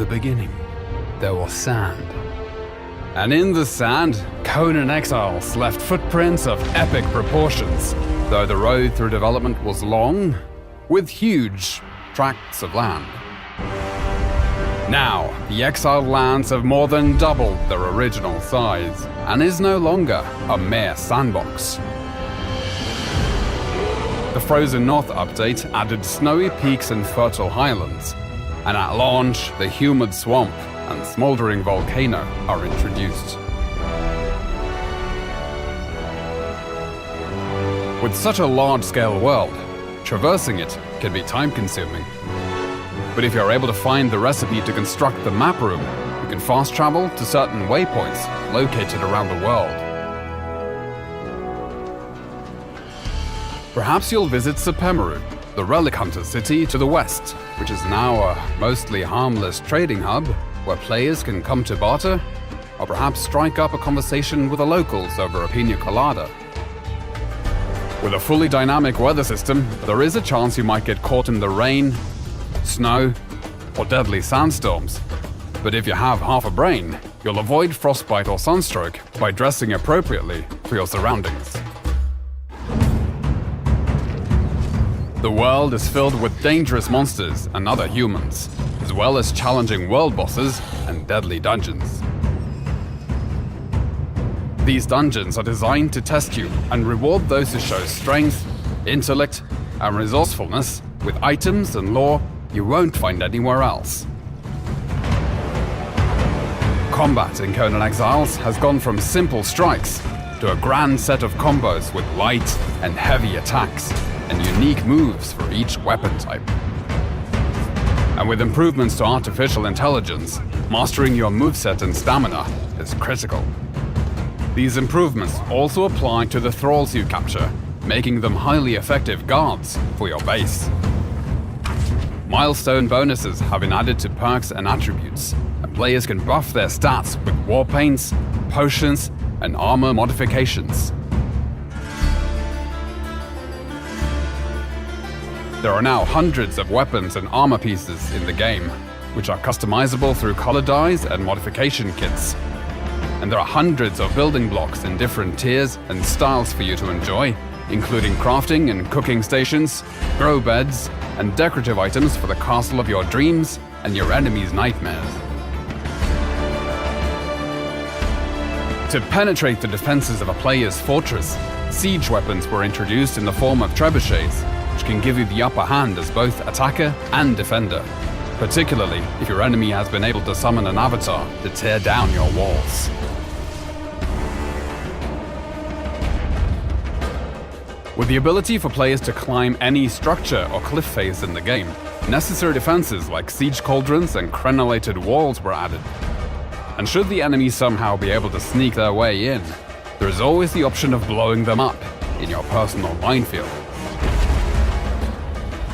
beginning, there was sand. And in the sand, Conan Exiles left footprints of epic proportions, though the road through development was long, with huge tracts of land. Now, the exiled lands have more than doubled their original size, and is no longer a mere sandbox. The Frozen North update added snowy peaks and fertile highlands, and at launch, the humid swamp and smoldering volcano are introduced. With such a large-scale world, traversing it can be time-consuming. But if you're able to find the recipe to construct the map room, you can fast travel to certain waypoints located around the world. Perhaps you'll visit Sepemeru, the relic hunter city to the west, which is now a mostly harmless trading hub where players can come to barter, or perhaps strike up a conversation with the locals over a pina colada. With a fully dynamic weather system, there is a chance you might get caught in the rain, snow, or deadly sandstorms. But if you have half a brain, you'll avoid frostbite or sunstroke by dressing appropriately for your surroundings. The world is filled with dangerous monsters and other humans, as well as challenging world bosses and deadly dungeons. These dungeons are designed to test you and reward those who show strength, intellect, and resourcefulness with items and lore you won't find anywhere else. Combat in Conan Exiles has gone from simple strikes to a grand set of combos with light and heavy attacks and unique moves for each weapon type. And with improvements to artificial intelligence, mastering your moveset and stamina is critical. These improvements also apply to the thralls you capture, making them highly effective guards for your base. Milestone bonuses have been added to perks and attributes, and players can buff their stats with war paints, potions, and armor modifications. There are now hundreds of weapons and armor pieces in the game, which are customizable through color dyes and modification kits. And there are hundreds of building blocks in different tiers and styles for you to enjoy, including crafting and cooking stations, grow beds, and decorative items for the castle of your dreams and your enemy's nightmares. To penetrate the defenses of a player's fortress, siege weapons were introduced in the form of trebuchets, which can give you the upper hand as both attacker and defender, particularly if your enemy has been able to summon an avatar to tear down your walls. With the ability for players to climb any structure or cliff face in the game, necessary defenses like siege cauldrons and crenellated walls were added. And should the enemy somehow be able to sneak their way in, there is always the option of blowing them up in your personal minefield.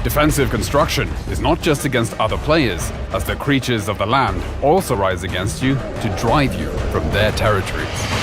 Defensive construction is not just against other players, as the creatures of the land also rise against you to drive you from their territories.